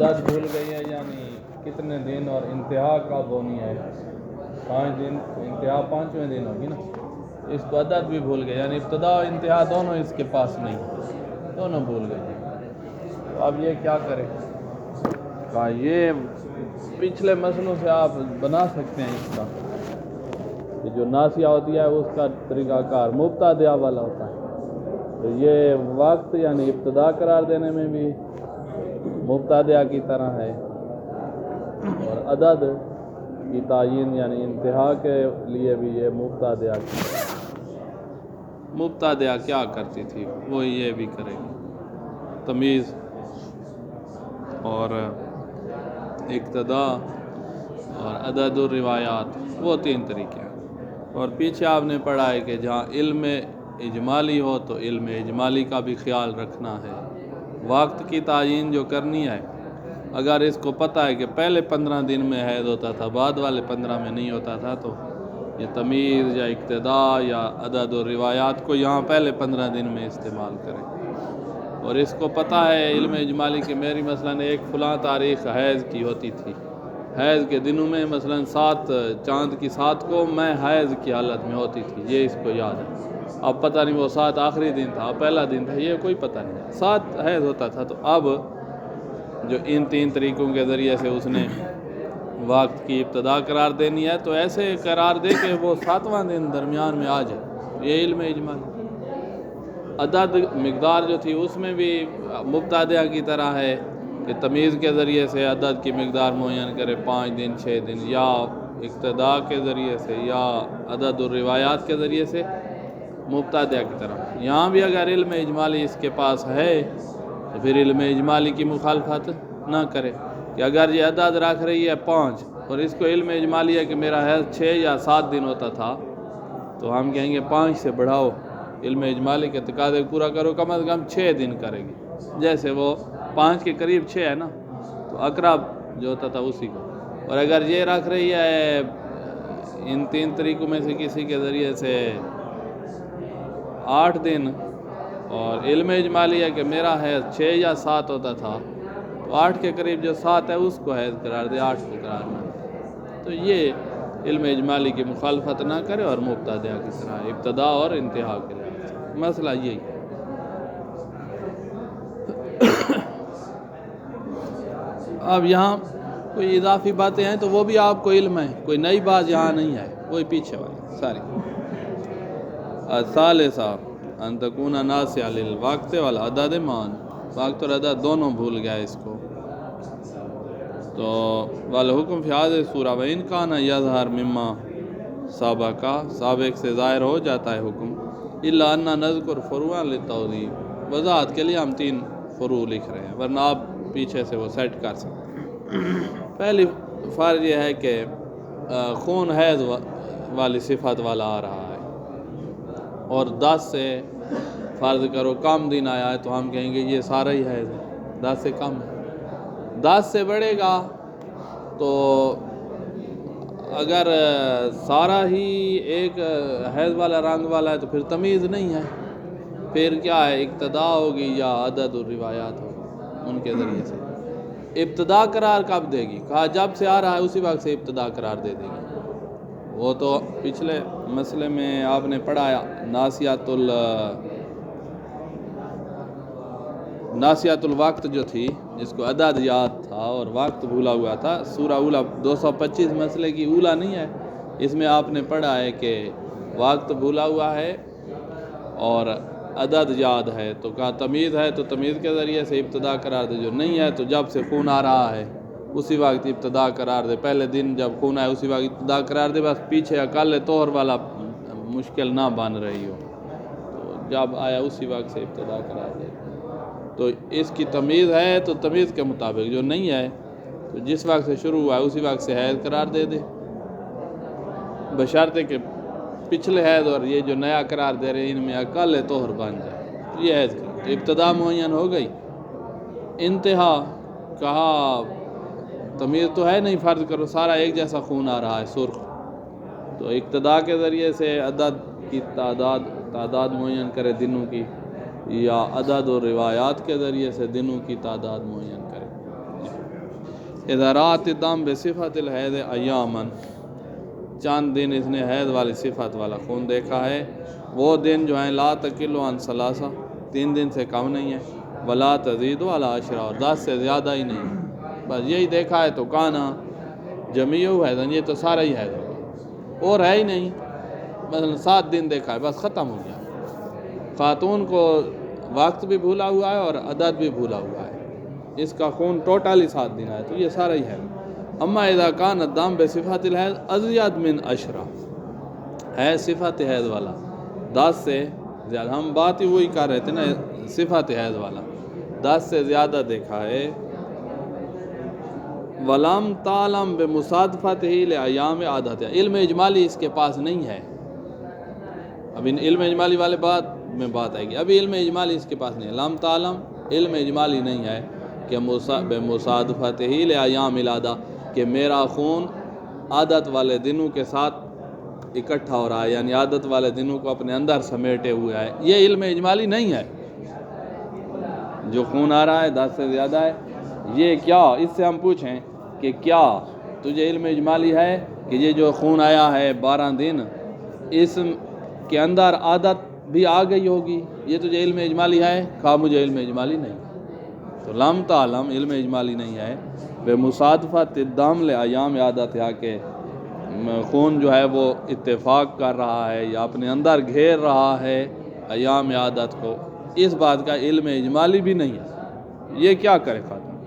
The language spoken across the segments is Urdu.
عدد بھول گئی ہے، یعنی کتنے دن اور انتہا کب ہونی ہے، 5 دن، انتہا 5ویں دن ہوگی نا، اس کو عدد بھی بھول گئے، یعنی ابتدا و انتہا دونوں اس کے پاس نہیں، دونوں بھول گئے۔ تو اب یہ کیا کرے؟ کہا یہ پچھلے مسئلوں سے آپ بنا سکتے ہیں اس کا کہ جو ناسیہ ہوتی ہے اس کا طریقہ کار مبتدیٰ والا ہوتا ہے، تو یہ وقت یعنی ابتدا قرار دینے میں بھی مبتدیٰ کی طرح ہے، اور عدد کی تعیین یعنی انتہا کے لیے بھی یہ مبتدیٰ کی طرح ہے۔ مبتدیٰ کیا کرتی تھی وہ یہ بھی کرے گی، تمیز اور اقتدا اور عدد و روایات، وہ 3 طریقے ہیں۔ اور پیچھے آپ نے پڑھا ہے کہ جہاں علم اجمالی ہو تو علم اجمالی کا بھی خیال رکھنا ہے، وقت کی تعیین جو کرنی ہے، اگر اس کو پتہ ہے کہ پہلے 15 دن میں حیض ہوتا تھا، بعد والے 15 میں نہیں ہوتا تھا، تو یہ تمیز یا اقتدا یا عدد و روایات کو یہاں پہلے 15 دن میں استعمال کریں۔ اور اس کو پتہ ہے علم اجمالی کہ میری مثلاً ایک فلاں تاریخ حیض کی ہوتی تھی، حیض کے دنوں میں مثلاً 7 چاند کی 7 کو میں حیض کی حالت میں ہوتی تھی، یہ اس کو یاد ہے۔ اب پتہ نہیں وہ 7 آخری دن تھا، پہلا دن تھا، یہ کوئی پتہ نہیں، 7 حیض ہوتا تھا۔ تو اب جو ان 3 طریقوں کے ذریعے سے اس نے وقت کی ابتدا قرار دینی ہے، تو ایسے قرار دے کہ وہ 7واں دن درمیان میں آ جائے، یہ علم اجمالی۔ عدد مقدار جو تھی اس میں بھی مبتدیٰ کی طرح ہے کہ تمیز کے ذریعے سے عدد کی مقدار معین کرے، 5 دن 6 دن، یا اقتدا کے ذریعے سے یا عدد و روایات کے ذریعے سے مبتدیٰ کی طرح۔ یہاں بھی اگر علم اجمالی اس کے پاس ہے تو پھر علم اجمالی کی مخالفت نہ کرے، کہ اگر یہ عدد رکھ رہی ہے 5 اور اس کو علم اجمالی ہے کہ میرا حیض 6 یا 7 دن ہوتا تھا، تو ہم کہیں گے 5 سے بڑھاؤ، علم اجمالی کے تقاضے پورا کرو، کم از کم 6 دن کرے گی، جیسے وہ 5 کے قریب 6 ہے نا، تو اقرب جو ہوتا تھا اسی کو۔ اور اگر یہ رکھ رہی ہے ان 3 طریقوں میں سے کسی کے ذریعے سے 8 دن، اور علم اجمالی ہے کہ میرا حیض 6 یا 7 ہوتا تھا، تو 8 کے قریب جو 7 ہے اس کو حیض قرار دے، 8 کو قرار نہ دے، تو یہ علم اجمالی کی مخالفت نہ کرے اور مبتدیٰ کی طرح ابتدا اور انتہا کے لحاظ سے۔ مسئلہ یہی ہے۔ اب یہاں کوئی اضافی باتیں ہیں تو وہ بھی آپ کو علم ہے، کوئی نئی بات یہاں نہیں ہے، وہی پیچھے والی ساری۔ الثالثہ ان تکون ناسیہ للوقت والعدد معاً، وقت اور عدد دونوں بھول گیا اس کو، تو والحکم فی هذه الصورۃ وان کان یظہر مما سابق، سابق سے ظاہر ہو جاتا ہے حکم، الا ان نذکر فروعا للتوضیح، وضاحت کے لیے ہم 3 فروع لکھ رہے ہیں، ورنہ آپ پیچھے سے وہ سیٹ کر سکتے ہیں۔ پہلی فرض یہ ہے کہ خون حیض والی صفت والا آ رہا ہے، اور 10 سے فرض کرو کم دن آیا ہے تو ہم کہیں گے یہ سارا ہی حیض ہے، 10 سے کم ہے۔ 10 سے بڑھے گا تو اگر سارا ہی ایک حیض والا رنگ والا ہے تو پھر تمیز نہیں ہے، پھر کیا ہے، اقتدا ہوگی یا عدد و روایات ہوگی، ان کے ذریعے سے ابتدا قرار کب دے گی؟ کہا جب سے آ رہا ہے اسی وقت سے ابتدا قرار دے دے گی۔ وہ تو پچھلے مسئلے میں آپ نے پڑھایا، ناسیات الوقت جو تھی، جس کو عدد یاد تھا اور وقت بھولا ہوا تھا، سورہ اولا 225 مسئلے کی اولا نہیں ہے، اس میں آپ نے پڑھا ہے کہ وقت بھولا ہوا ہے اور عدد یاد ہے، تو کہا تمیز ہے تو تمیز کے ذریعے سے ابتدا قرار دے، جو نہیں ہے تو جب سے خون آ رہا ہے اسی وقت ابتدا قرار دے، پہلے دن جب خون آئے اسی وقت ابتدا قرار دے، بس پیچھے اقل طہر والا مشکل نہ بن رہی ہو، تو جب آیا اسی وقت سے ابتدا قرار دے۔ تو اس کی تمیز ہے تو تمیز کے مطابق، جو نہیں ہے تو جس وقت سے شروع ہوا ہے اسی وقت سے حیض قرار دے دے، بشرطے کہ پچھلے حیض اور یہ جو نیا قرار دے رہے ہیں ان میں اقل طہر بن جائے، یہ حیض کی ابتدا معین ہو گئی۔ انتہا کہا تمیز تو ہے نہیں، فرض کرو سارا ایک جیسا خون آ رہا ہے سرخ، تو ابتدا کے ذریعے سے عدد کی تعداد معین کرے دنوں کی، یا عدد و روایات کے ذریعے سے دنوں کی تعداد معین کرے۔ اذا رات الدم بصفت الحیض ایامن، چند دن اس نے حیض والی صفت والا خون دیکھا ہے، وہ دن جو ہیں لا تقل عن ثلاثہ، 3 دن سے کم نہیں ہے، ولا تزید علی 10، اور 10 سے زیادہ ہی نہیں، بس یہی دیکھا ہے تو کانا جمیع حیض، یہ تو سارا ہی حیض ہوگا، اور ہے ہی نہیں، مثلا 7 دن دیکھا ہے بس ختم ہو گیا۔ خاتون کو وقت بھی بھولا ہوا ہے اور عدد بھی بھولا ہوا ہے، اس کا خون ٹوٹلی 7 دن آیا تو یہ سارا ہی ہے۔ اما اذا کان الدم بصفت الحیض ازید من 10، ہے صفت حیض والا 10 سے زیادہ، ہم بات ہی وہی کر رہے تھے نا، صفت حیض والا 10 سے زیادہ دیکھا ہے، ولم تعلم بمصادفت ہی لایام عادت، علم اجمالی اس کے پاس نہیں ہے، اب ان علم اجمالی والے بات میں بات آئے گی، ابھی علم اجمالی اس کے پاس نہیں ہے، لم تعلم علم اجمالی نہیں ہے کہ بمصادفت ہی لایام العادہ، کہ میرا خون عادت والے دنوں کے ساتھ اکٹھا ہو رہا ہے، یعنی عادت والے دنوں کو اپنے اندر سمیٹے ہوئے ہے، یہ علم اجمالی نہیں ہے۔ جو خون آ رہا ہے 10 سے زیادہ ہے، یہ کیا، اس سے ہم پوچھیں کہ کیا تجھے علم اجمالی ہے کہ یہ جو خون آیا ہے 12 دن، اس کے اندر عادت بھی آ گئی ہوگی، یہ تجھے علم اجمالی ہے؟ کہا مجھے علم اجمالی نہیں، تو لم تعلم علم اجمالی نہیں ہے بمصادفت الدم لایام عادت، یا کہ خون جو ہے وہ اتفاق کر رہا ہے یا اپنے اندر گھیر رہا ہے ایام عادت کو، اس بات کا علم اجمالی بھی نہیں ہے، یہ کیا کرے خاتون؟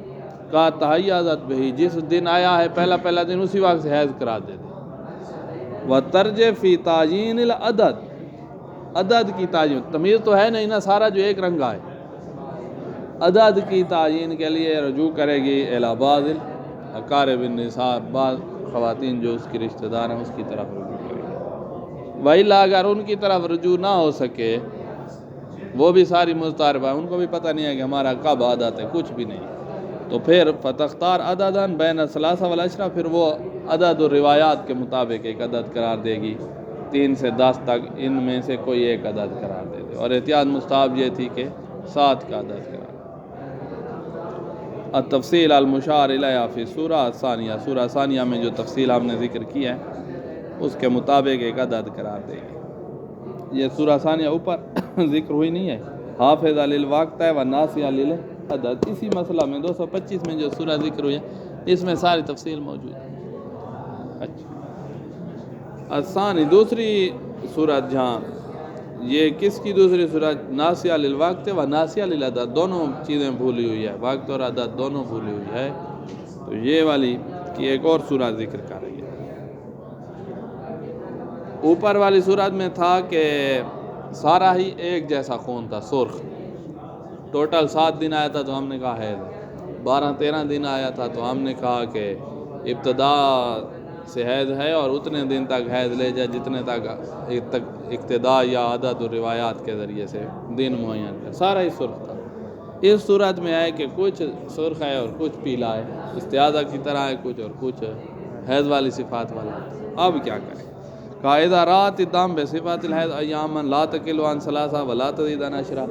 کہا تحیضت بہی، جس دن آیا ہے پہلا دن اسی وقت سے حیض کرا دے دے، وترجع فی تعیین العدد، عدد کی تعیین، تمیز تو ہے نہیں نا، سارا جو ایک رنگا ہے، عدد کی تعیین کے لیے رجوع کرے گی الی بعض اقارب النساء، بعض خواتین جو اس کی رشتہ دار ہیں اس کی طرف رجوع کرے گی، وإلا اگر ان کی طرف رجوع نہ ہو سکے، وہ بھی ساری مضطربہ، ان کو بھی پتہ نہیں ہے کہ ہمارا کب عادت ہے، کچھ بھی نہیں، تو پھر فتختار عددا بین الثلاثہ والعشرہ، پھر وہ عدد و روایات کے مطابق ایک عدد قرار دے گی، 3 سے 10 تک ان میں سے کوئی ایک عدد قرار دے دے، اور احتیاط مستحب یہ تھی کہ 7 کا عدد قرار دے۔ التفصیل المشار الیہ فی سورہ ثانیہ، سورہ ثانیہ میں جو تفصیل آپ نے ذکر کی ہے اس کے مطابق ایک عدد قرار دے گی، یہ سورہ ثانیہ اوپر ذکر ہوئی نہیں ہے، حافظ للوقت ہے والناسی للعدد، اسی مسئلہ میں 225 میں جو سورہ ذکر ہوئی ہے اس میں ساری تفصیل موجود ہے۔ اچھا، الثانی دوسری سورت، جہاں یہ کس کی دوسری سورت؟ ناسیہ للوقت و ناسیہ للعدد، دونوں چیزیں بھولی ہوئی ہے، وقت اور عدد دونوں بھولی ہوئی ہے، تو یہ والی کی ایک اور سورت ذکر کر رہی ہے۔ اوپر والی سورت میں تھا کہ سارا ہی ایک جیسا خون تھا، سرخ، ٹوٹل 7 دن آیا تھا تو ہم نے کہا حیض، 12-13 دن آیا تھا تو ہم نے کہا کہ ابتدا سے حیض ہے، اور اتنے دن تک حیض لے جائے جتنے تک اقتداء یا عدد و روایات کے ذریعے سے دن معین کر، سارا ہی سرخ تھا۔ اس صورت میں ہے کہ کچھ سرخ ہے اور کچھ پیلا ہے، استحاضہ کی طرح ہے کچھ، اور کچھ حیض والی صفات والا، اب کیا کریں؟ قاعدہ رات الدم بصفت الحیض ایاما لا تقل عن ثلاثہ ولا تزید عن 10،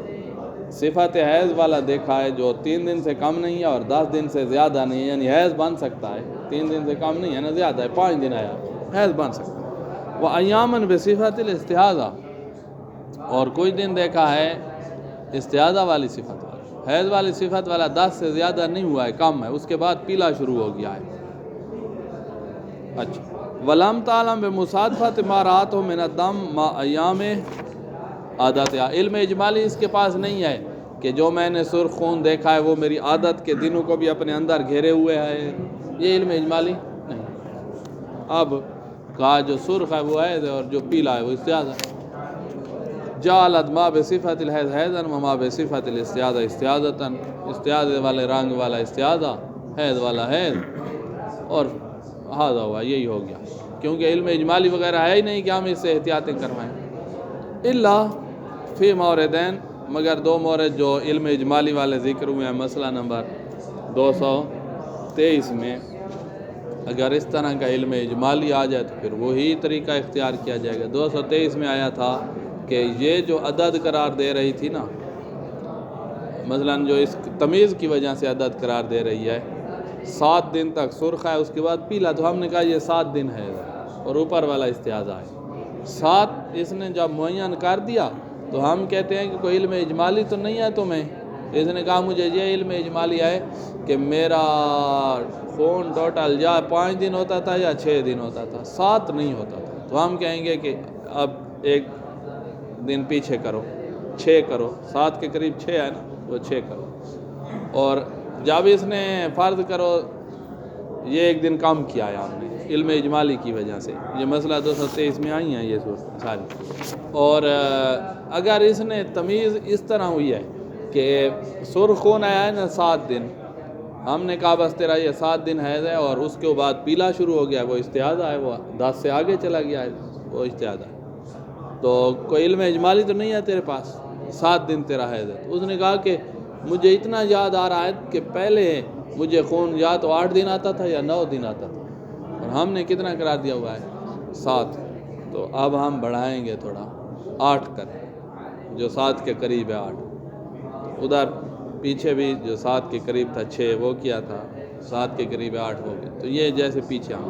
صفت حیض والا دیکھا ہے جو 3 دن سے کم نہیں ہے اور 10 دن سے زیادہ نہیں ہے، یعنی حیض بن سکتا ہے، 3 دن سے کم نہیں ہے نا، زیادہ ہے، 5 دن آیا حیض بن سکتا ہے، وہ ایامن بصفت الاستحاضہ، اور کوئی دن دیکھا ہے استحاضہ والی صفت والا، حیض والی صفت والا 10 سے زیادہ نہیں ہوا ہے، کم ہے، اس کے بعد پیلا شروع ہو گیا ہے۔ اچھا، ولم تعلم بمصادفت ما رأته من الدم ما ایام عادت، علم اجمالی اس کے پاس نہیں ہے کہ جو میں نے سرخ خون دیکھا ہے وہ میری عادت کے دنوں کو بھی اپنے اندر گھیرے ہوئے ہے، یہ علم اجمالی نہیں۔ اب کہا جو سرخ ہے وہ حیض ہے اور جو پیلا ہے وہ استحاضہ ہے، جعلت ما بصفت الحیض حیضا وما بصفت الاستحاضہ استحاضۃ، استحاضہ والے رنگ والا استحاضہ، حیض والا حیض، اور ہاضا ہوا، یہی ہو گیا، کیونکہ علم اجمالی وغیرہ ہے ہی نہیں کہ ہم اس سے احتیاطیں کروائیں، الا فی موردین، مگر 2 مورد جو علم اجمالی والے ذکر ہوئے ہیں، مسئلہ نمبر 223 میں، اگر اس طرح کا علم اجمالی آ جائے تو پھر وہی طریقہ اختیار کیا جائے گا۔ 223 میں آیا تھا کہ یہ جو عدد قرار دے رہی تھی نا، مثلا جو اس تمیز کی وجہ سے عدد قرار دے رہی ہے، 7 دن تک سرخ ہے، اس کے بعد پیلا، تو ہم نے کہا یہ 7 دن ہے، اور اوپر والا استحاضہ ہے 7 اس نے جب معین کر دیا تو ہم کہتے ہیں کہ کوئی علم اجمالی تو نہیں ہے تمہیں؟ اس نے کہا مجھے یہ علم اجمالی ہے کہ میرا خون ٹوٹل یا 5 دن ہوتا تھا یا 6 دن ہوتا تھا، 7 نہیں ہوتا تھا، تو ہم کہیں گے کہ اب 1 دن پیچھے کرو، 6 کرو، 7 کے قریب 6 ہے نا، وہ 6 کرو، اور جب اس نے فرض کرو یہ 1 دن کم کیا ہے ہم نے علم اجمالی کی وجہ سے، یہ مسئلہ 223 میں آئی ہیں یہ ساری، اور اگر اس نے تمیز اس طرح ہوئی ہے کہ سرخ خون آیا ہے نا 7 دن، ہم نے کہا بس تیرا یہ 7 دن حیض ہے، اور اس کے بعد پیلا شروع ہو گیا، وہ استحاضہ ہے، وہ 10 سے آگے چلا گیا ہے، وہ استحاضہ ہے، تو کوئی علم اجمالی تو نہیں ہے تیرے پاس، 7 دن تیرا حیض ہے۔ اس نے کہا کہ مجھے اتنا یاد آ رہا ہے کہ پہلے مجھے خون یا تو 8 دن آتا تھا یا 9 دن آتا تھا، اور ہم نے کتنا قرار دیا ہوا ہے 7، تو اب ہم بڑھائیں گے تھوڑا 8 کر، جو 7 کے قریب ہے 8، ادھر پیچھے بھی جو 7 کے قریب تھا 6 وہ کیا تھا، 7 کے قریب 8 ہو گئے، تو یہ جیسے پیچھے ہم،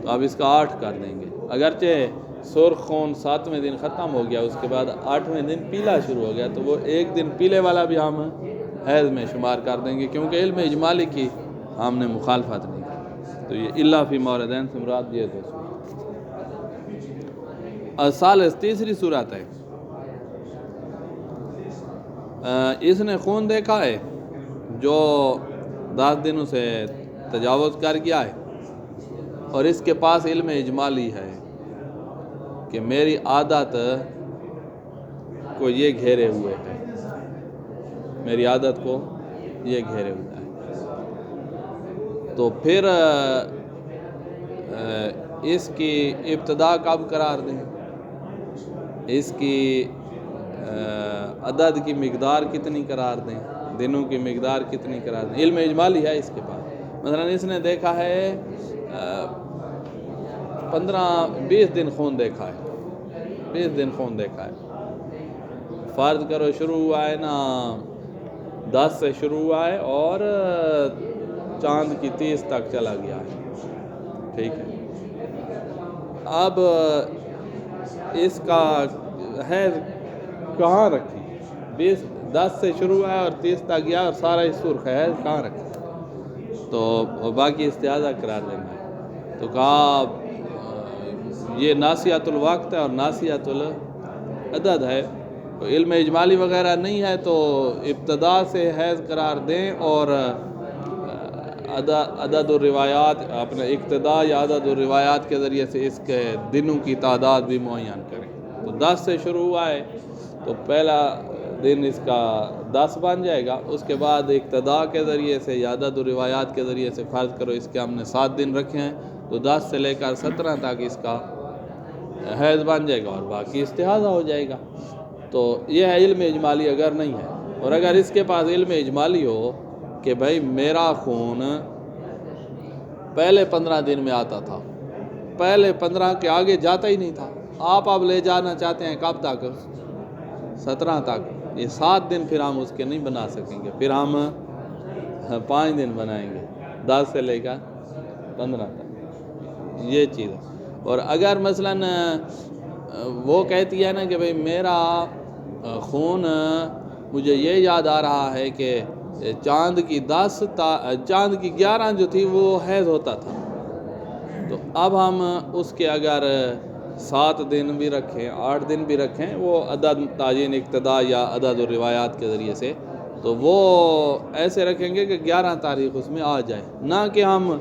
تو اب اس کا 8 کر دیں گے، اگرچہ سرخ خون 7ویں دن ختم ہو گیا، اس کے بعد 8ویں دن پیلا شروع ہو گیا، تو وہ 1 دن پیلے والا بھی ہم حیض میں شمار کر دیں گے، کیونکہ علم اجمالی کی ہم نے مخالفت نہیں کی، تو یہ الا فی موردین سے مراد یہ 2 الثالث تیسری صورت ہے، اس نے خون دیکھا ہے جو 10 دنوں سے تجاوز کر گیا ہے، اور اس کے پاس علم اجمالی ہے کہ میری عادت کو یہ گھیرے ہوئے ہے، میری عادت کو یہ گھیرے ہوئے ہے، تو پھر اس کی ابتدا کب قرار دیں، اس کی عدد کی مقدار کتنی قرار دیں، دنوں کی مقدار کتنی قرار دیں، علم اجمالی ہے اس کے پاس، مثلا اس نے دیکھا ہے 15-20 دن خون دیکھا ہے، 20 دن خون دیکھا ہے، فرض کرو شروع ہوا ہے نا 10 سے شروع ہوا ہے اور چاند کی 30 تک چلا گیا ہے، ٹھیک ہے، اب اس کا حیض کہاں رکھی، 10 سے شروع ہوا ہے اور 30 تک گیا اور سارا اس سرخ ہے، حیض کہاں رکھی، تو باقی استحاضہ قرار دینا ہے، تو کہا یہ ناسیۃ الوقت ہے اور ناسیۃ العدد ہے، تو علم اجمالی وغیرہ نہیں ہے تو ابتدا سے حیض قرار دیں، اور عدد الروایات اپنے اقتداء یا عدد الروایات کے ذریعے سے اس کے دنوں کی تعداد بھی معین کریں، تو 10 سے شروع ہوا ہے تو پہلا دن اس کا 10 بن جائے گا، اس کے بعد اقتداء کے ذریعے سے یا عدد الروایات کے ذریعے سے فرض کرو اس کے ہم نے 7 دن رکھے ہیں، تو 10 سے لے کر 17 تک اس کا حیض بن جائے گا، اور باقی استحاضہ ہو جائے گا، تو یہ ہے علم اجمالی اگر نہیں ہے، اور اگر اس کے پاس علم اجمالی ہو کہ بھائی میرا خون پہلے 15 دن میں آتا تھا، پہلے 15 کے آگے جاتا ہی نہیں تھا، آپ اب لے جانا چاہتے ہیں کب تک، 17 تک، یہ 7 دن پھر ہم اس کے نہیں بنا سکیں گے، پھر ہم 5 دن بنائیں گے، 10 سے لے کر 15 تک، یہ چیز ہے، اور اگر مثلا وہ کہتی ہے نا کہ بھئی میرا خون مجھے یہ یاد آ رہا ہے کہ چاند کی 11 جو تھی وہ حیض ہوتا تھا، تو اب ہم اس کے اگر 7 دن بھی رکھیں 8 دن بھی رکھیں، وہ عدد تعیین اقتداء یا عدد الروایات کے ذریعے سے، تو وہ ایسے رکھیں گے کہ 11 تاریخ اس میں آ جائے، نہ کہ ہم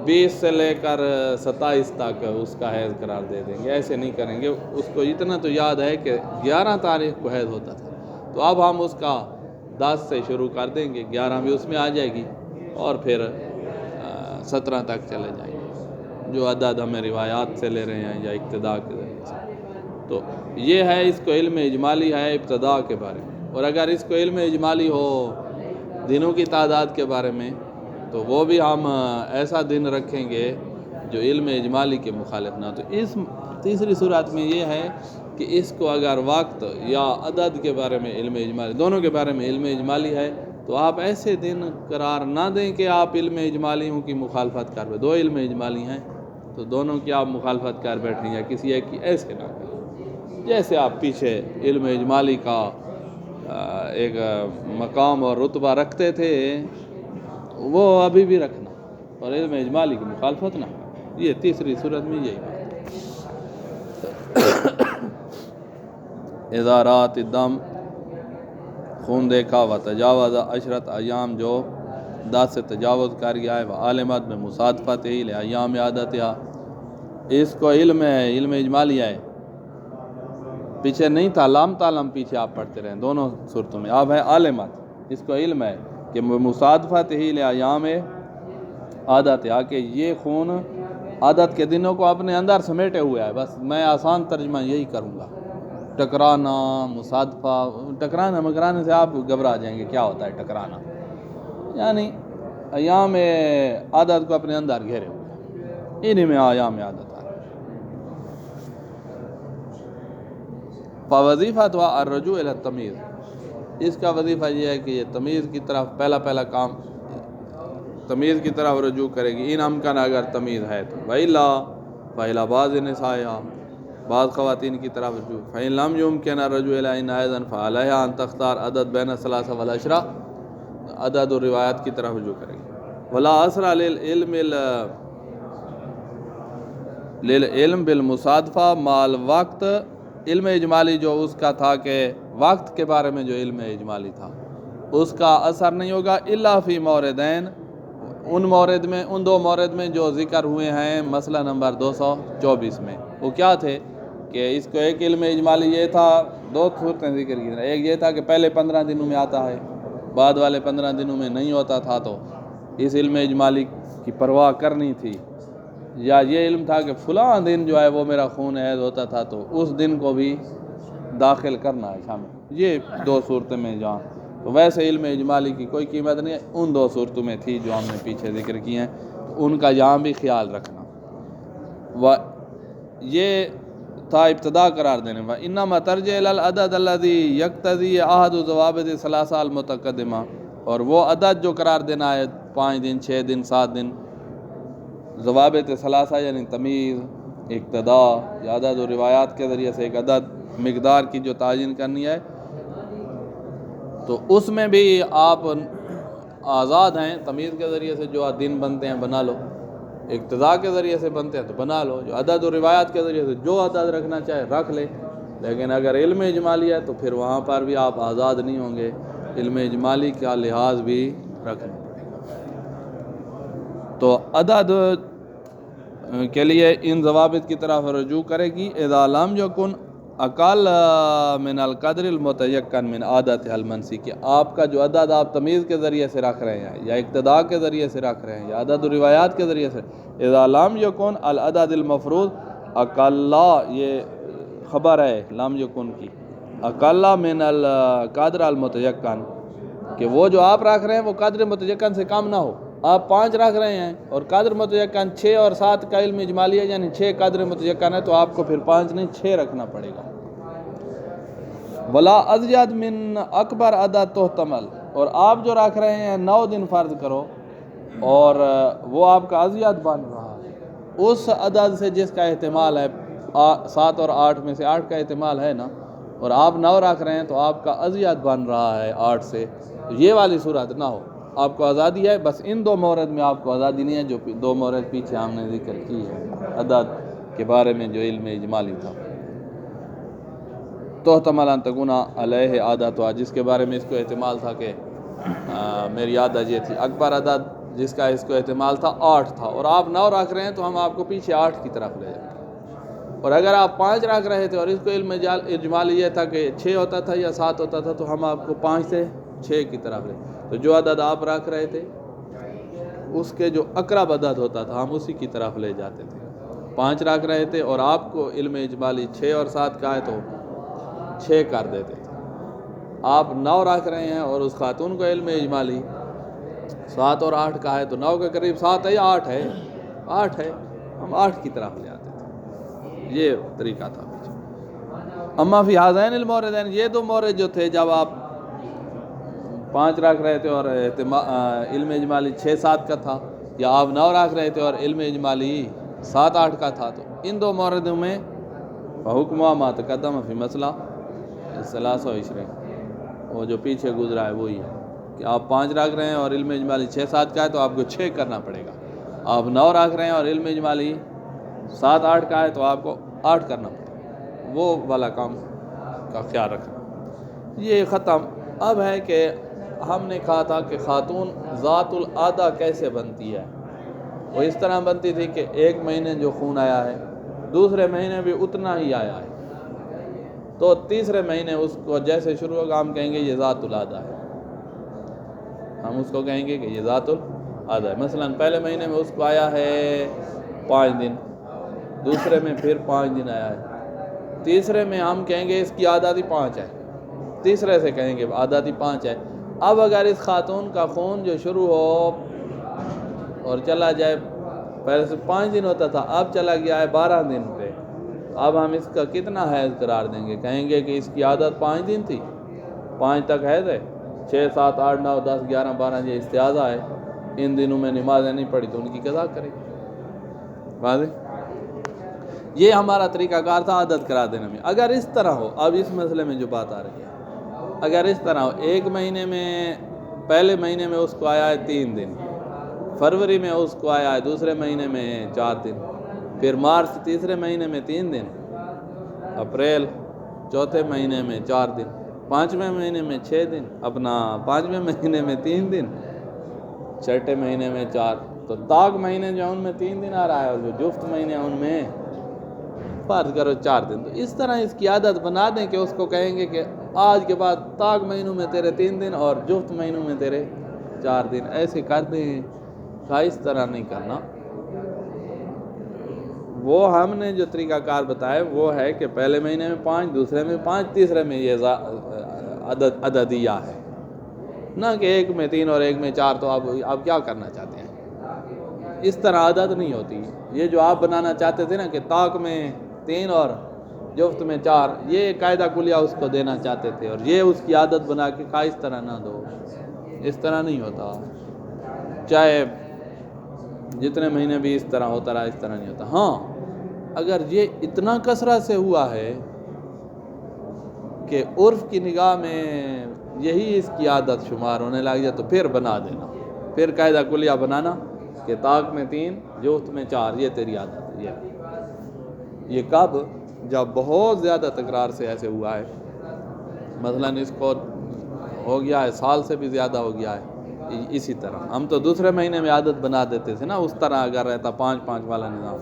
20 سے لے کر 27 تک اس کا حیض قرار دے دیں گے، ایسے نہیں کریں گے، اس کو اتنا تو یاد ہے کہ 11 تاریخ کو حیض ہوتا تھا، تو اب ہم اس کا 10 سے شروع کر دیں گے، 11 بھی اس میں آ جائے گی، اور پھر 17 تک چلے جائیں گے، جو عدد ہمیں روایات سے لے رہے ہیں یا اقتداء کے ذریعے سے، تو یہ ہے اس کو علم اجمالی ہے ابتداء کے بارے میں، اور اگر اس کو علم اجمالی ہو دنوں کی تعداد کے بارے میں، تو وہ بھی ہم ایسا دن رکھیں گے جو علم اجمالی کے مخالف نہ، تو اس تیسری صورت میں یہ ہے کہ اس کو اگر وقت یا عدد کے بارے میں علم اجمالی، دونوں کے بارے میں علم اجمالی ہے، تو آپ ایسے دن قرار نہ دیں کہ آپ علم اجمالیوں کی مخالفت کر بیٹھیں. دو علم اجمالی ہیں تو دونوں کی آپ مخالفت کر بیٹھ رہی ہیں, کسی ایک کی ایسے نہ کریں. جیسے آپ پیچھے علم اجمالی کا ایک مقام اور رتبہ رکھتے تھے وہ ابھی بھی رکھنا, اور علم اجمالی کی مخالفت نہ. یہ تیسری صورت میں یہی بات. اذا رات الدم, خون دیکھا, و تجاوز عشرت ایام, جو 10 سے تجاوز کر گیا ہے, و عالمت میں مصادفت ہی ایام عادتیا, اس کو علم ہے, علم اجمالی ہے, پیچھے نہیں تھا لام تالم, پیچھے آپ پڑھتے رہیں دونوں صورتوں میں. اب ہے عالمت, اس کو علم ہے کہ مصادفت ہی ایام عادتیا, کہ یہ خون عادت کے دنوں کو اپنے اندر سمیٹے ہوئے ہے. بس میں آسان ترجمہ یہی کروں گا. ٹکرانا, مصادفہ, ٹکرانا مکرانے سے آپ گھبرا جائیں گے کیا ہوتا ہے ٹکرانا, یعنی ایام عادت کو اپنے اندر گھیرے ہوئے, انہی میں ایام عادت ہے. فوظیفہ تو الرجوع الی التمیز, اس کا وظیفہ یہ ہے کہ یہ تمیز کی طرف پہلا کام تمیز کی طرف رجوع کرے گی, ان امکان اگر تمیز ہے تو. وَإِلَّا بعض نسائها, بعض خواتین کی طرف رجوع. فَإِن لَمْ يُمْكِنْ الرُّجُوعُ إِلَيْهِنَّ أَيْضًا فَعَلَيْهَا أَن تَخْتَارَ عدد بین الثلاثہ والعشرہ, عدد و روایت کی طرف رجوع کرے گی. وَلَا أَسْرَ لِلْعِلْمِ بِالْمُصَادفَةِ مع الوقت, علم اجمالی جو اس کا تھا کہ وقت کے بارے میں جو علم اجمالی تھا اس کا اثر نہیں ہوگا الا فی موردین, ان مورد میں, ان دو مورد میں جو ذکر ہوئے ہیں مسئلہ نمبر 224 میں. وہ کیا تھے کہ اس کو ایک علم اجمالی یہ تھا, دو صورتیں ذکر کی. ایک یہ تھا کہ پہلے 15 دنوں میں آتا ہے, بعد والے 15 دنوں میں نہیں ہوتا تھا, تو اس علم اجمالی کی پرواہ کرنی تھی. یا یہ علم تھا کہ فلاں دن جو ہے وہ میرا خون حیض ہوتا تھا تو اس دن کو بھی داخل کرنا ہے شامل. یہ دو صورتیں میں جہاں, تو ویسے علم اجمالی کی کوئی قیمت نہیں ہے, ان دو صورتوں میں تھی جو ہم نے پیچھے ذکر کی ہیں, ان کا یہاں بھی خیال رکھنا. یہ تھا ابتدا قرار دینے. وَإِنَّمَا تَرْجِعُ إِلَى الْعَدَدِ الَّذِي يَقْتَضِي أَحَدُ ضَوَابِطِ الثَّلَاثَةِ الْمُتَقَدِّمَةِ, اور وہ عدد جو قرار دینا ہے 5 دن, 6 دن, 7 دن, ضوابط ثلاثہ یعنی تمیز, اقتدا, یا عدد و روایات کے ذریعے سے ایک عدد مقدار کی جو تعین کرنی ہے, تو اس میں بھی آپ آزاد ہیں. تمیز کے ذریعے سے جو دن بنتے ہیں بنا لو, اقتدا کے ذریعے سے بنتے ہیں تو بنا لو, جو عدد و روایات کے ذریعے سے جو عدد رکھنا چاہے رکھ لے. لیکن اگر علم اجمالی ہے تو پھر وہاں پر بھی آپ آزاد نہیں ہوں گے, علم اجمالی کا لحاظ بھی رکھنا. تو عدد کے لیے ان ضوابط کی طرف رجوع کرے گی. اذا لم یکن اقل من القدر المتیقن من عادت المنسی, کہ آپ کا جو عدد آپ تمیز کے ذریعے سے رکھ رہے ہیں یا اقتدا کے ذریعے سے رکھ رہے ہیں یا عدد و روایات کے ذریعے سے, اذا لم یکن العدد المفروض اقل, یہ خبر ہے لم یکن کی, اقل من القدر المتیقن, کہ وہ جو آپ رکھ رہے ہیں وہ قدر متیقن سے کم نہ ہو. آپ 5 رکھ رہے ہیں اور قدر متیقن 6 اور 7 کا علم اجمالی ہے, یعنی 6 قدر متیقن ہے, تو آپ کو پھر 5 نہیں 6 رکھنا پڑے گا. ولا ازید من اکبر عدد تحتمل, اور آپ جو رکھ رہے ہیں 9 دن فرض کرو اور وہ آپ کا ازید بن رہا ہے اس عدد سے جس کا احتمال ہے 7 اور 8 میں سے 8 کا احتمال ہے نا, اور آپ 9 رکھ رہے ہیں تو آپ کا ازید بن رہا ہے 8 سے. یہ والی صورت نہ ہو, آپ کو آزادی ہے. بس ان 2 مورد میں آپ کو آزادی نہیں ہے, جو 2 مورد پیچھے ہم نے ذکر کی ہے عدد کے بارے میں جو علم اجمالی تھا. تحتمل ان تکون علیہ عادت, جس کے بارے میں اس کو احتمال تھا کہ میری عادت یہ تھی. اکبر عدد جس کا اس کو احتمال تھا 8 تھا, اور آپ 9 رکھ رہے ہیں تو ہم آپ کو پیچھے 8 کی طرف لے جائیں. اور اگر آپ 5 رکھ رہے تھے اور اس کو علم اجمالی یہ تھا کہ 6 ہوتا تھا یا 7 ہوتا تھا, تو ہم آپ کو 5 سے 6 کی طرف لے. تو جو عدد آپ رکھ رہے تھے اس کے جو اقرب عدد ہوتا تھا ہم اسی کی طرف لے جاتے تھے. 5 رکھ رہے تھے اور آپ کو علم اجمالی 6 اور 7 کا ہے تو 6 کر دیتے تھے. آپ 9 رکھ رہے ہیں اور اس خاتون کو علم اجمالی 7 اور 8 کا ہے تو 9 کے قریب 7 ہے یا 8 ہے, 8 ہے, ہم 8 کی طرف لے آتے تھے. یہ طریقہ تھا. اما فی ہذین الموردین, یہ 2 مورد جو تھے جب آپ 5 رکھ رہے تھے اور علم اجمالی 6-7 کا تھا، یا آپ 9 رکھ رہے تھے اور علم اجمالی 7-8 کا تھا، تو ان 2 موردوں میں حکم ما تقدم فی مسئلہ 23 وہ جو پیچھے گزرا ہے وہی ہے کہ آپ 5 رکھ رہے ہیں اور علم اجمالی 6-7 کا ہے تو آپ کو 6 کرنا پڑے گا، آپ 9 رکھ رہے ہیں اور علم اجمالی 7-8 کا ہے تو آپ کو 8 کرنا پڑے گا، وہ والا کام کا خیال رکھنا۔ یہ ختم۔ اب ہے کہ ہم نے کہا تھا کہ خاتون ذات العادہ کیسے بنتی ہے، وہ اس طرح بنتی تھی کہ 1 مہینے جو خون آیا ہے دوسرے مہینے بھی اتنا ہی آیا ہے، تو تیسرے مہینے اس کو جیسے شروع ہوگا ہم کہیں گے یہ ذات العادہ ہے، ہم اس کو کہیں گے کہ یہ ذات العادہ ہے۔ مثلا پہلے مہینے میں اس کو آیا ہے 5 دن، دوسرے میں پھر 5 دن آیا ہے، تیسرے میں ہم کہیں گے اس کی عادت ہی 5 ہے، تیسرے سے کہیں گے عادت ہی 5 ہے۔ اب اگر اس خاتون کا خون جو شروع ہو اور چلا جائے، پہلے سے 5 دن ہوتا تھا اب چلا گیا ہے 12 دن پہ، اب ہم اس کا کتنا حیض قرار دیں گے؟ کہیں گے کہ اس کی عادت 5 دن تھی، 5 تک حیض ہے، 6 7 8 9 10 11 12 یہ استحاضہ ہے، ان دنوں میں نمازیں نہیں پڑھی تو ان کی قضا کرے گی۔ واضح؟ یہ ہمارا طریقہ کار تھا عادت قرار دینے میں۔ اگر اس طرح ہو، اب اس مسئلے میں جو بات آ رہی ہے، اگر اس طرح ہو 1 مہینے میں پہلے مہینے میں اس کو آیا ہے 3 دن، فروری میں اس کو آیا ہے دوسرے مہینے میں 4 دن، پھر مارچ تیسرے مہینے میں 3 دن، اپریل چوتھے مہینے میں 4 دن، 5ویں مہینے میں 6 دن، اپنا 5ویں مہینے میں 3 دن، 6ٹھے مہینے میں 4، تو طاق مہینے جو ان میں 3 دن آ رہا ہے اور جو جفت مہینے ان میں فرض کرو 4 دن، تو اس طرح اس کی عادت بنا دیں کہ اس کو کہیں گے کہ آج کے بعد طاق مہینوں میں تیرے 3 دن اور جفت مہینوں میں تیرے 4 دن، ایسے کر دیں۔ کہا اس طرح نہیں کرنا، وہ ہم نے جو طریقہ کار بتایا وہ ہے کہ پہلے مہینے میں 5، دوسرے میں 5، تیسرے میں یہ عددیہ ہے، نہ کہ 1 میں 3 اور 1 میں 4، تو آپ کیا کرنا چاہتے ہیں؟ اس طرح عادت نہیں ہوتی۔ یہ جو آپ بنانا چاہتے تھے نا کہ طاق میں 3 اور جفت میں 4، یہ قاعدہ کلیہ اس کو دینا چاہتے تھے، اور یہ اس کی عادت بنا کے کہا اس طرح نہ دو، اس طرح نہیں ہوتا، چاہے جتنے مہینے بھی اس طرح ہوتا رہا اس طرح نہیں ہوتا۔ ہاں اگر یہ اتنا کثرت سے ہوا ہے کہ عرف کی نگاہ میں یہی اس کی عادت شمار ہونے لگ جائے تو پھر بنا دینا، پھر قاعدہ کلیہ بنانا کہ طاق میں 3 جفت میں 4 یہ تیری عادت ہے۔ یہ کب؟ جب بہت زیادہ تکرار سے ایسے ہوا ہے، مثلا اس کو ہو گیا ہے سال سے بھی زیادہ ہو گیا ہے، اسی طرح ہم تو دوسرے مہینے میں عادت بنا دیتے تھے نا، اس طرح اگر رہتا 5-5 والا نظام،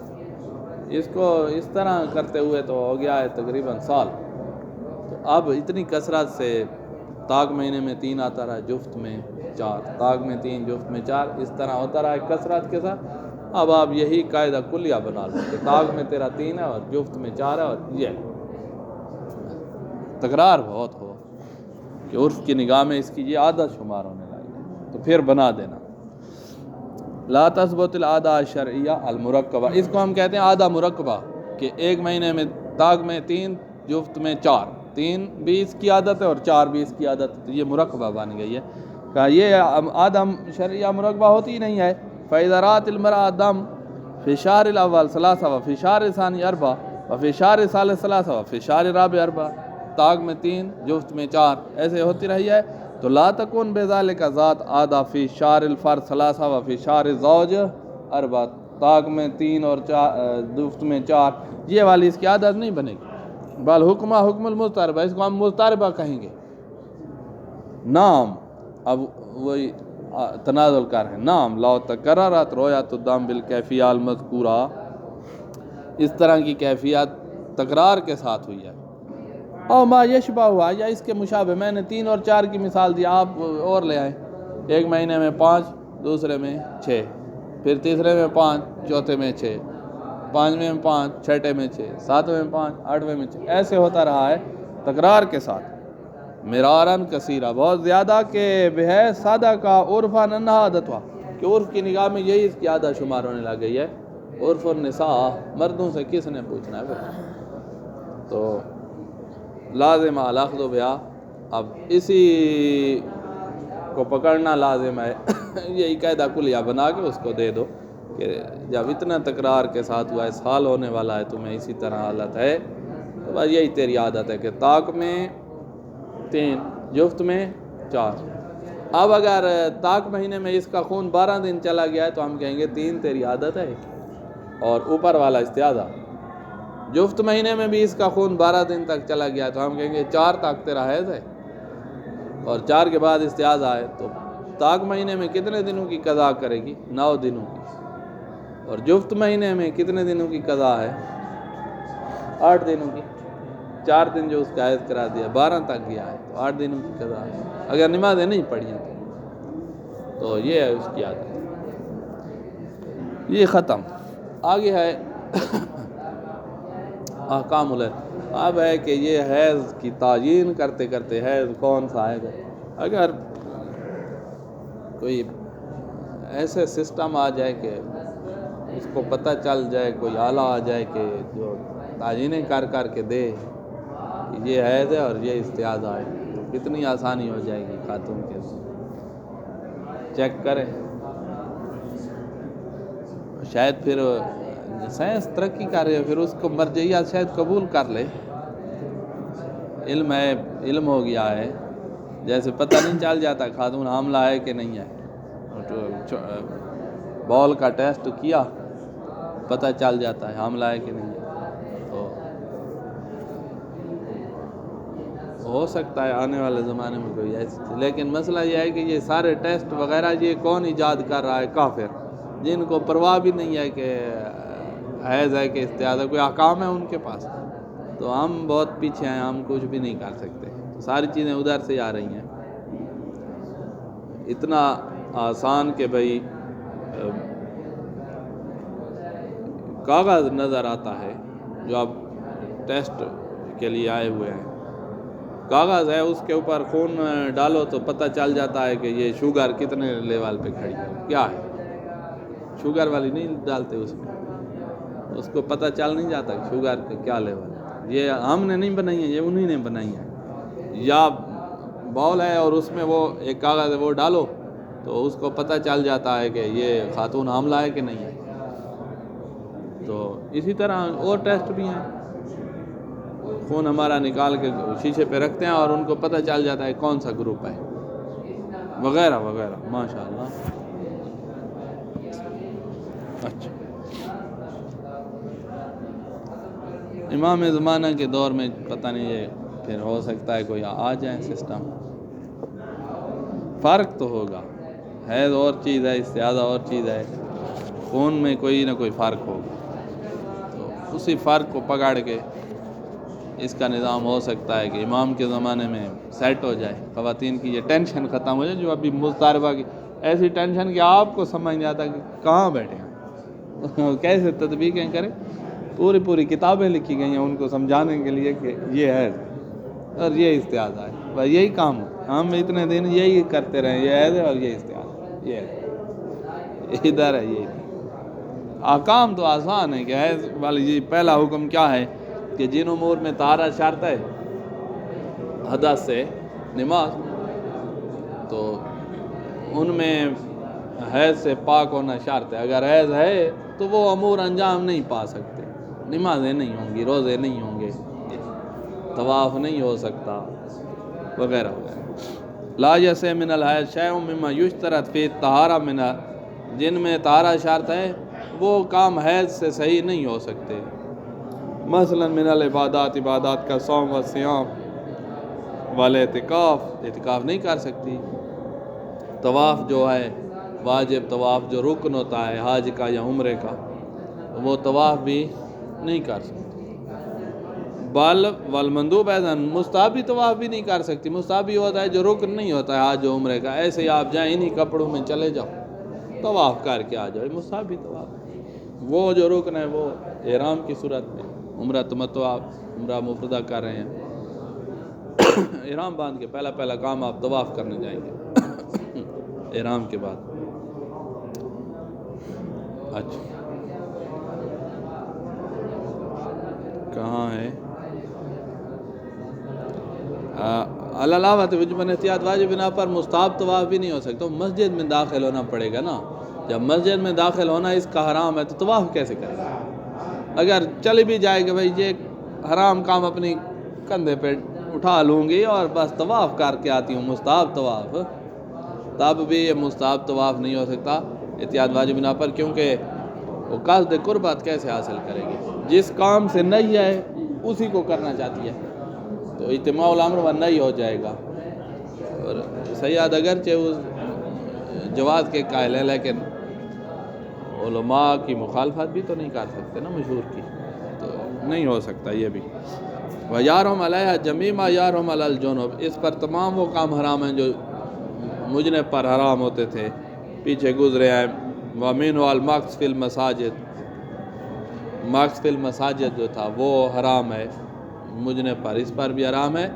اس کو اس طرح کرتے ہوئے تو ہو گیا ہے تقریباً سال۔ تو اب اتنی کثرت سے طاق مہینے میں 3 آتا رہا، جفت میں 4، طاق میں 3 جفت میں 4، اس طرح ہوتا رہا کثرت کے ساتھ۔ اب آپ یہی قاعدہ کلیہ بنا لو کہ طاق میں تیرا 3 ہے اور جفت میں 4 ہے، اور یہ تکرار بہت ہو کہ عرف کی نگاہ میں اس کی یہ عادت شمار ہونے لگے تو پھر بنا دینا۔ لا تثبت العادہ الشرعیہ المرکبہ، اس کو ہم کہتے ہیں عادہ مرکبہ، کہ 1 مہینے میں طاق میں 3 جفت میں 4، 3 بھی اس کی عادت ہے اور 4 بھی اس کی عادت ہے، تو یہ مرکبہ بن گئی ہے۔ کہ یہ عادہ شرعیہ مرکبہ ہوتی ہی نہیں ہے۔ فَإِذَا رَأَتِ الْمَرْأَةُ الدَّمَ فِي الشَّهْرِ الْأَوَّلِ 3 وفي الشهر الثاني 4 وفي الشهر الثالث 3 وفي الشهر الرابع 4، طاق میں 3 جفت میں 4، ایسے ہوتی رہی ہے، تو لا تکون بذالک ذات عادہ فی الشهر الفرد 3 وفی الشهر الزوج 4، طاق میں 3 اور 4 جفت میں 4، یہ والی اس کی عادت نہیں بنے گی۔ بل حکمہ حکم المضطربہ، اس کو ہم مضطربہ کہیں گے۔ نام، اب وہی تنازل کر ہے، نام لو تکررت رؤیت الدم بالکیفیہ المذکورہ، اس طرح کی کیفیت تکرار کے ساتھ ہوئی ہے، او ما یشبہ ہوا یا اس کے مشابہ، میں نے 3 اور 4 کی مثال دی، آپ اور لے آئیں، 1 مہینے میں 5، دوسرے میں 6، پھر تیسرے میں 5، چوتھے میں 6، 5ویں میں 5، 6ٹھے میں 6، 7ویں میں 5، 8ویں میں 6، ایسے ہوتا رہا ہے تکرار کے ساتھ، مرارن کثیرہ، بہت زیادہ، کہ بحیث سادہ کا عرفا ننہا عادت ہوا، کہ عرف کی نگاہ میں یہی اس کی عادت شمار ہونے لگ گئی ہے۔ عرف النساء، مردوں سے کس نے پوچھنا ہے پھر؟ تو لازم الاخذ بہا، اب اسی کو پکڑنا لازم ہے یہی قاعدہ کلیہ بنا کے اس کو دے دو کہ جب اتنا تکرار کے ساتھ ہوا ہے، سال ہونے والا ہے، تمہیں اسی طرح حالت ہے، تو بس یہی تیری عادت ہے کہ طاق میں 3، جفت میں 4۔ اب اگر طاق مہینے میں اس کا خون 12 دن چلا گیا ہے تو ہم کہیں گے 3 تیری عادت ہے اور اوپر والا استعاذہ۔ جفت مہینے میں بھی اس کا خون 12 دن تک چلا گیا تو ہم کہیں گے 4 طاق تیرا حیض ہے اور 4 کے بعد استعاذہ ہے۔ تو طاق مہینے میں کتنے دنوں کی قضا کرے گی؟ 9 دنوں کی۔ اور جفت مہینے میں کتنے دنوں کی قضا ہے؟ 8 دنوں کی۔ 4 دن جو اس کا حیض کرا دیا، 12 تک گیا ہے تو 8 دنوں کی قضا ہے، اگر نمازیں نہیں پڑھی ہیں تو یہ ہے اس کی عادت۔ یہ ختم۔ آگے ہے احکام الحیض۔ اب ہے کہ یہ حیض کی تعیین کرتے کرتے حیض کون سا حیض ہے، اگر کوئی ایسے سسٹم آ جائے کہ اس کو پتہ چل جائے، کوئی آلہ آ جائے کہ جو تعیینیں کر کر کے دے کہ یہ حیض ہے اور یہ استعاذہ ہے، تو کتنی آسانی ہو جائے گی خاتون کے لیے۔ چیک کریں، شاید پھر سائنس ترقی کر رہی ہے، پھر اس کو مرجعیت شاید قبول کر لے۔ علم ہے، علم ہو گیا ہے، جیسے پتہ نہیں چل جاتا خاتون حاملہ ہے کہ نہیں ہے، بال کا ٹیسٹ کیا پتہ چل جاتا ہے حاملہ ہے کہ نہیں ہے۔ تو ہو سکتا ہے آنے والے زمانے میں کوئی ایسی چیز، لیکن مسئلہ یہ ہے کہ یہ سارے ٹیسٹ وغیرہ یہ کون ایجاد کر رہا ہے؟ کافر، جن کو پرواہ بھی نہیں ہے کہ حیض ہے کہ استعاذہ، کوئی احکام ہے ان کے پاس، تو ہم بہت پیچھے ہیں، ہم کچھ بھی نہیں کر سکتے، ساری چیزیں ادھر سے آ رہی ہیں۔ اتنا آسان کہ بھئی کاغذ نظر آتا ہے جو اب ٹیسٹ کے لیے آئے ہوئے ہیں، کاغذ ہے، اس کے اوپر خون ڈالو تو پتہ چل جاتا ہے کہ یہ شوگر کتنے لیول پہ کھڑی ہے، کیا ہے، شوگر والی نہیں ڈالتے اس میں، اس کو پتہ چل نہیں جاتا کہ شوگر کا کیا لیول ہے۔ یہ ہم نے نہیں بنائی ہیں، یہ انہی نے بنائی ہیں۔ یا بال ہے اور اس میں وہ ایک کاغذ ہے، وہ ڈالو تو اس کو پتہ چل جاتا ہے کہ یہ خاتون حاملہ ہے کہ نہیں ہے۔ تو اسی طرح اور ٹیسٹ بھی ہیں، خون ہمارا نکال کے شیشے پہ رکھتے ہیں اور ان کو پتہ چل جاتا ہے کون سا گروپ ہے، وغیرہ وغیرہ، ماشاءاللہ۔ اچھا، امام زمانہ کے دور میں پتہ نہیں، یہ پھر ہو سکتا ہے کوئی آ جائے سسٹم، فرق تو ہوگا، حیض اور چیز ہے، استعاذہ اور چیز ہے، خون میں کوئی نہ کوئی فرق ہوگا، تو اسی فرق کو پکڑ کے اس کا نظام ہو سکتا ہے کہ امام کے زمانے میں سیٹ ہو جائے، خواتین کی یہ ٹینشن ختم ہو جائے جو ابھی مضطربہ کی، ایسی ٹینشن کہ آپ کو سمجھ نہیں آتا کہ کہاں بیٹھے ہیں کیسے تطبیقیں کریں، پوری کتابیں لکھی گئی ہیں ان کو سمجھانے کے لیے کہ یہ ہے اور یہ استعاذہ ہے، بس یہی کام ہو، ہم اتنے دن یہی کرتے رہے، یہ ہے اور یہ استعاذہ، یہ ہے، ادھر ہے، یہ احکام تو آسان ہے کہ حیض والی جی پہلا حکم کیا ہے کہ جن امور میں طہارت شرط ہے، حدث سے نماز، تو ان میں حیض سے پاک ہونا شرط ہے، اگر حیض ہے تو وہ امور انجام نہیں پا سکتے، نمازیں نہیں ہوں گی، روزے نہیں ہوں گے، طواف نہیں ہو سکتا، وغیرہ وغیرہ۔ لا یصح من الحیض شیء مما یشترط فی الطہارہ من، جن میں طہارت شرط ہے وہ کام حیض سے صحیح نہیں ہو سکتے، مثلا من العبادات، عبادات کا صوم و صیام، والاعتکاف، اعتکاف نہیں کر سکتی، طواف جو ہے واجب، طواف جو رکن ہوتا ہے حاج کا یا عمرے کا، وہ طواف بھی نہیں کر سکتی، بل والمندوب ایضا، مستحبی طواف بھی نہیں کر سکتی، مستحبی ہوتا ہے جو رکن نہیں ہوتا ہے حاج و عمرے کا، ایسے ہی آپ جائیں انہی کپڑوں میں چلے جاؤ طواف کر کے آ جاؤ، مستحبی طواف، وہ جو رکن ہے وہ احرام کی صورت میں، عمرہ تمتع، آپ عمرہ مفردہ کر رہے ہیں، احرام باندھ کے پہلا کام آپ طواف کرنے جائیں گے احرام کے بعد۔ اچھا، کہاں ہے؟ علاوہ وجوباً احتیاط واجب بنا پر مستحب طواف بھی نہیں ہو سکتا، مسجد میں داخل ہونا پڑے گا نا. جب مسجد میں داخل ہونا اس کا حرام ہے تو طواف کیسے کرے گا؟ اگر چل بھی جائے کہ بھائی یہ حرام کام اپنی کندھے پہ اٹھا لوں گی اور بس طواف کر کے آتی ہوں مستحب طواف، تب بھی یہ مستحب طواف نہیں ہو سکتا احتیاط واجب بنا پر، کیونکہ وہ قصد قربت کیسے حاصل کرے گی؟ جس کام سے نہیں ہے اسی کو کرنا چاہتی ہے تو اجتماع الامر و نہیں ہو جائے گا. اور سیاد اگرچہ اس جواز کے قائل ہے لیکن علماء کی مخالفت بھی تو نہیں کر سکتے نا مشہور کی، تو نہیں ہو سکتا یہ بھی. وَيَارُمْ عَلَيْهَا جَمِيعُ مَا يَارُمْ عَلَى الْجُنُوبِ، اس پر تمام وہ کام حرام ہیں جو مجنب پر حرام ہوتے تھے، پیچھے گزرے ہیں. وَمِنْهُ الْمَقْصُ فِي الْمَسَاجِدِ، مقص فی المساجد جو تھا وہ حرام ہے مجنب پر، اس پر بھی حرام ہے.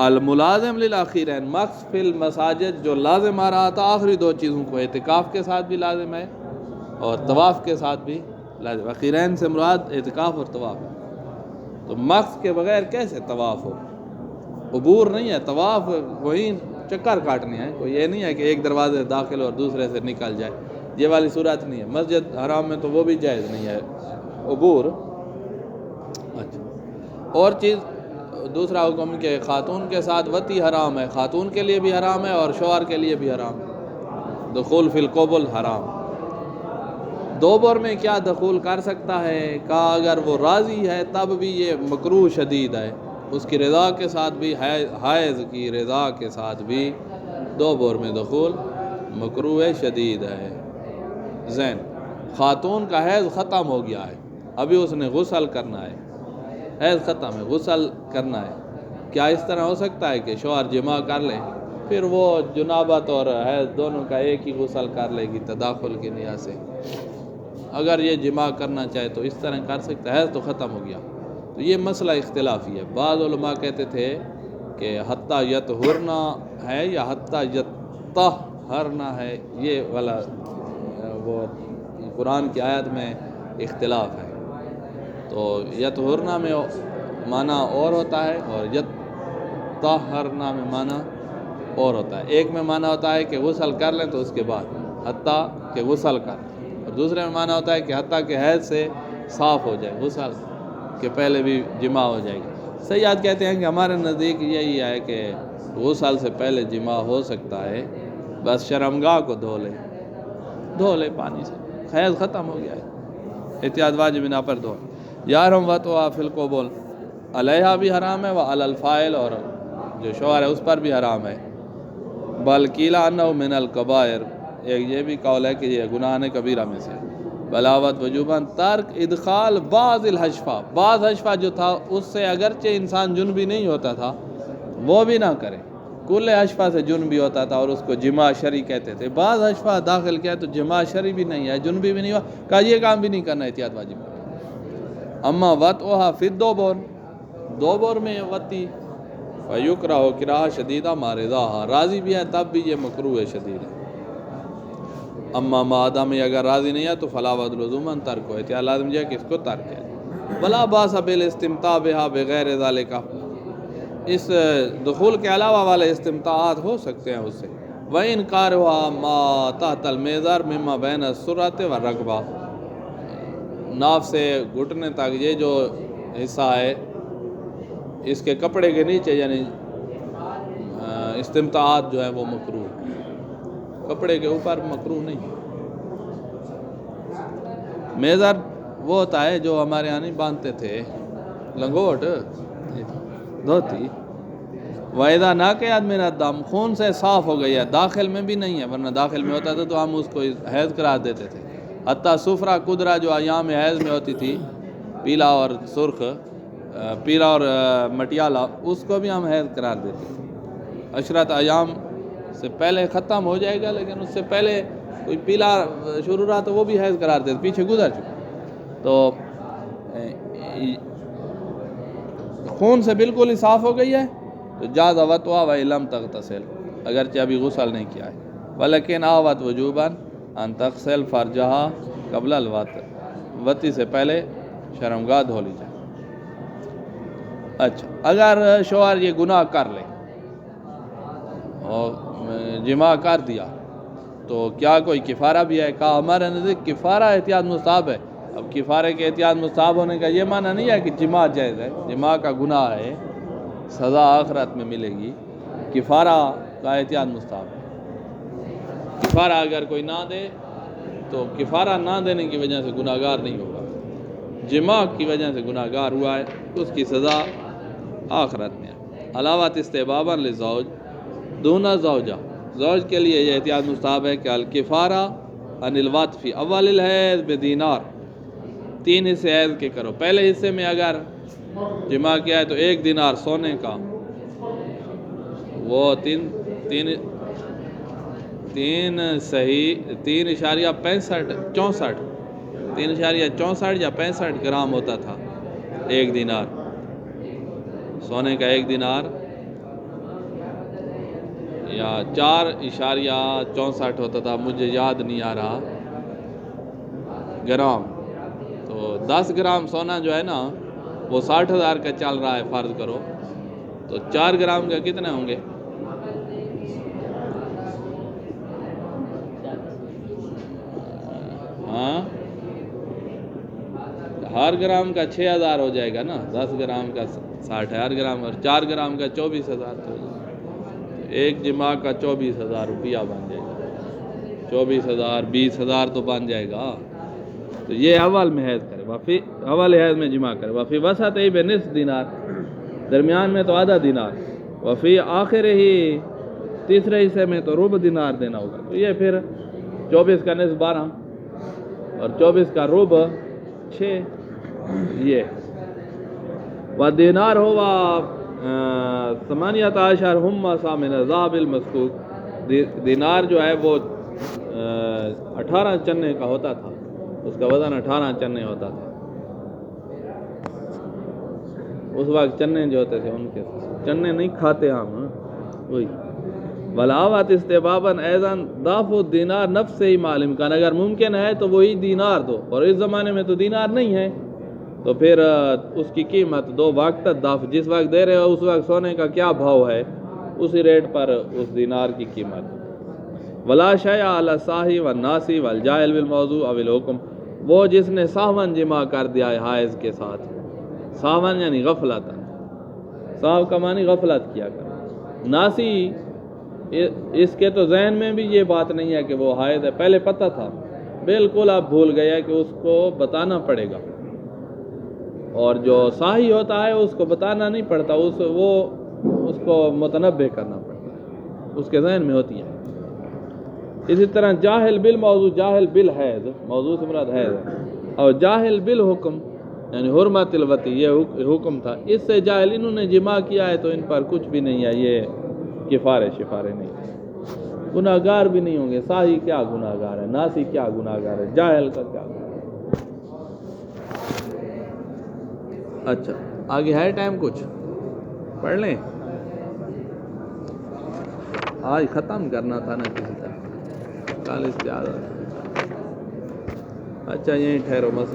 الملازم للآخرین، مقص فی المساجد جو لازم آ رہا تھا آخری دو چیزوں کو، اعتکاف کے ساتھ بھی لازم ہے اور طواف کے ساتھ بھی لازم. اخیرین سے مراد اعتکاف اور طواف ہے. تو مقص کے بغیر کیسے طواف ہو؟ عبور نہیں ہے طواف، وہی چکر کاٹنے ہیں، کوئی یہ نہیں ہے کہ ایک دروازے سے داخل اور دوسرے سے نکل جائے، یہ والی صورت نہیں ہے. مسجد حرام میں تو وہ بھی جائز نہیں ہے عبور. اچھا، اور چیز دوسرا حکم کہ خاتون کے ساتھ وطی حرام ہے، خاتون کے لیے بھی حرام ہے اور شوہر کے لیے بھی حرام ہے. دخول فی القبل حرام. دوبر میں کیا دخول کر سکتا ہے؟ کہا اگر وہ راضی ہے تب بھی یہ مکروہ شدید ہے، اس کی رضا کے ساتھ بھی، حائض کی رضا کے ساتھ بھی دوبر میں دخول مکروہ شدید ہے. زین، خاتون کا حیض ختم ہو گیا ہے، ابھی اس نے غسل کرنا ہے، حیض ختم ہے غسل کرنا ہے، کیا اس طرح ہو سکتا ہے کہ شوہر جماع کر لے پھر وہ جنابت اور حیض دونوں کا ایک ہی غسل کر لے گی تداخل کی نیت سے؟ اگر یہ جماع کرنا چاہے تو اس طرح کر سکتا ہے، حیض تو ختم ہو گیا. تو یہ مسئلہ اختلافی ہے. بعض علماء کہتے تھے کہ حتیٰ یطہرنا ہے یا حتیٰ یطہرنا ہے، یہ والا وہ قرآن کی آیت میں اختلاف ہے. تو یطہرنا میں معنی اور ہوتا ہے اور یطہرنا میں معنی اور ہوتا ہے. ایک میں معنی ہوتا ہے کہ غسل کر لیں تو اس کے بعد حتیٰ کہ غسل کر لیں، اور دوسرے میں معنی ہوتا ہے کہ حتیٰ کہ حیض سے صاف ہو جائے، غسل کے پہلے بھی جماع ہو جائے گی. سیاد کہتے ہیں کہ ہمارے نزدیک یہی ہے کہ غسل سے پہلے جماع ہو سکتا ہے، بس شرمگاہ کو دھو لے پانی سے، حیض ختم ہو گیا ہے، احتیاط واجب بنا پر دھو. یارم وطوا فی القبول، علیہا بھی حرام ہے، وعلی الفاعل، اور جو شوہر ہے اس پر بھی حرام ہے. بلکیلا انہ من الکبائر، ایک یہ بھی قول ہے کہ یہ گناہ کبیرہ میں سے. بلاوت وجوباً ترک ادخال بعض الحشفہ، بعض حشفہ جو تھا اس سے اگرچہ انسان جنبی نہیں ہوتا تھا وہ بھی نہ کرے، کل حشفہ سے جنبی ہوتا تھا اور اس کو جماع شرعی کہتے تھے. بعض حشفہ داخل کیا تو جماع شرعی بھی نہیں ہے، جنبی بھی نہیں ہوا، کہا یہ کام بھی نہیں کرنا، احتیاط واجب. اما وطئھا فی الدبر، دوبر میں وطی، فیکرہ کراہہ شدیدہ ما رضاھا، راضی بھی ہے تب بھی یہ مکروہ شدید ہے. اما مادام اگر راضی نہیں ہے تو فلا ود لزوماً ترک ہو، احتیاط لازم ہے کہ اس کو ترک ہے. ولا باس بالاستمتاع بها بغیر ذلك، اس دخول کے علاوہ والے استمتاعات ہو سکتے ہیں اس سے. وَإِنْكَارُهَا مَا تحت المیزر مما بین السرۃ والرکبہ، ناف سے گھٹنے تک یہ جو حصہ ہے اس کے کپڑے کے نیچے، یعنی استمتاعات جو ہیں وہ مکروہ، کپڑے کے اوپر مکروہ نہیں. میزر وہ ہوتا ہے جو ہمارے یہاں نہیں باندھتے تھے، لنگوٹ، دھوتی. وَإِذَا نَقِیَتْ مِنَ الدَّمِ، خون سے صاف ہو گئی ہے، داخل میں بھی نہیں ہے، ورنہ داخل میں ہوتا تھا تو ہم اس کو حیض قرار دیتے تھے. حتیٰ صفرہ قدرہ جو ایام حیض میں ہوتی تھی، پیلا اور سرخ، پیلا اور مٹیالہ، اس کو بھی ہم حیض قرار دیتے تھے. عشرت ایام سے پہلے ختم ہو جائے گا، لیکن اس سے پہلے کوئی پیلا شروع رہا تو وہ بھی حیض قرار دیتے، پیچھے گزر چکا. تو خون سے بالکل ہی صاف ہو گئی ہے تو جاز وطئھا وإن لم تغتسل، اگرچہ ابھی غسل نہیں کیا ہے. ولیکن آوت وجوباً ان تغسل فرجہا قبل الوطء، وطی سے پہلے شرمگاہ دھو لی جائے. اچھا، اگر شوہر یہ گناہ کر لے اور جمع کر دیا تو کیا کوئی کفارہ بھی ہے؟ کہا ہمارے نزدیک کفارہ احتیاط مستحب ہے۔ اب کفارے کے احتیاط مستحب ہونے کا یہ معنی نہیں ہے کہ جمع جائز ہے، جمع کا گناہ ہے، سزا آخرت میں ملے گی، کفارہ کا احتیاط مستحب ہے۔ کفارہ اگر کوئی نہ دے تو کفارہ نہ دینے کی وجہ سے گناہ گار نہیں ہوگا، جمع کی وجہ سے گناہ گار ہوا ہے، اس کی سزا آخرت میں ہے۔ علاوہ استحباباً للزوج دون زوجہ، زوج کے لیے یہ احتیاط مستحب ہے کہ الکفارہ عن الوطء فی اول الحیض بدینار، 3 حصے حیض کے کرو، پہلے حصے میں اگر جمع کیا ہے تو 1 دینار سونے کا، وہ 3.64 یا 65 گرام ہوتا تھا 1 دینار، سونے کا 1 دینار، یا 4.64 ہوتا تھا، مجھے یاد نہیں آ رہا گرام۔ تو 10 گرام سونا جو ہے نا وہ 60,000 کا چل رہا ہے، فرض کرو تو 4 گرام کا کتنے ہوں گے؟ ہاں، ہر گرام کا 6,000 ہو جائے گا نا، 10 گرام کا 60 ہے، ہر گرام، اور 4 گرام کا 24,000 تو 1 جمع کا 24,000 روپیہ بن جائے گا، 24,000 20,000 تو بن جائے گا۔ تو یہ اول میں حیض کرے، وفی اول حیض میں جمع کرے، وفی وسط ہی بنصف دینار، درمیان میں تو آدھا دینار، وفی آخر ہی تیسرے حصے میں تو ربع دینار دینا ہوگا۔ تو یہ پھر 24 کا نصف 12 اور 24 کا ربع 6، یہ ودینار ہوا 18 ہمسا من الذهب المسکوک، دینار جو ہے وہ 18 چنے کا ہوتا تھا، اس کا وزن 18 چنے ہوتا تھا، اس وقت چنے جو ہوتے تھے ان کے چنے نہیں کھاتے ہم، وہی ولاوت استحباباً ایضاً ضعف الدینار نفس ہی معلوم کان، اگر ممکن ہے تو وہی دینار دو، اور اس زمانے میں تو دینار نہیں ہے تو پھر اس کی قیمت دو، وقت ضعف، جس وقت دے رہے ہو اس وقت سونے کا کیا بھاؤ ہے اسی ریٹ پر اس دینار کی قیمت۔ ولا شیء علی الصاحی والناسی والجاہل بالموضوع او الحکم، وہ جس نے سہون جمع کر دیا ہے حائض کے ساتھ، سہون یعنی غفلت، سہو کا معنی غفلت کیا کر، ناسی اس کے تو ذہن میں بھی یہ بات نہیں ہے کہ وہ حائض ہے، پہلے پتہ تھا، بالکل اب بھول گیا کہ اس کو بتانا پڑے گا، اور جو صاحی ہوتا ہے اس کو بتانا نہیں پڑتا، اس کو متنبہ کرنا پڑتا ہے، اس کے ذہن میں ہوتی ہے۔ اسی طرح جاہل بالموضوع، جاہل بالحیض، موضوع سے مراد حیض ہے، اور جاہل بالحکم یعنی حرمت الوطی، یہ حکم تھا، اس سے جاہل انہوں نے جمع کیا ہے تو ان پر کچھ بھی نہیں ہے، یہ کفارے شفارے نہیں، گناہ گار بھی نہیں ہوں گے، صاحی کیا گناہ گار ہے، ناسی کیا گناہ گار ہے، جاہل کا کیا گناہ ہے۔ اچھا آگے ہے ٹائم، کچھ پڑھ لیں، آج ختم کرنا تھا نا کسی طرح، کل استعادہ۔ اچھا یہیں ٹھہرو، مسئلہ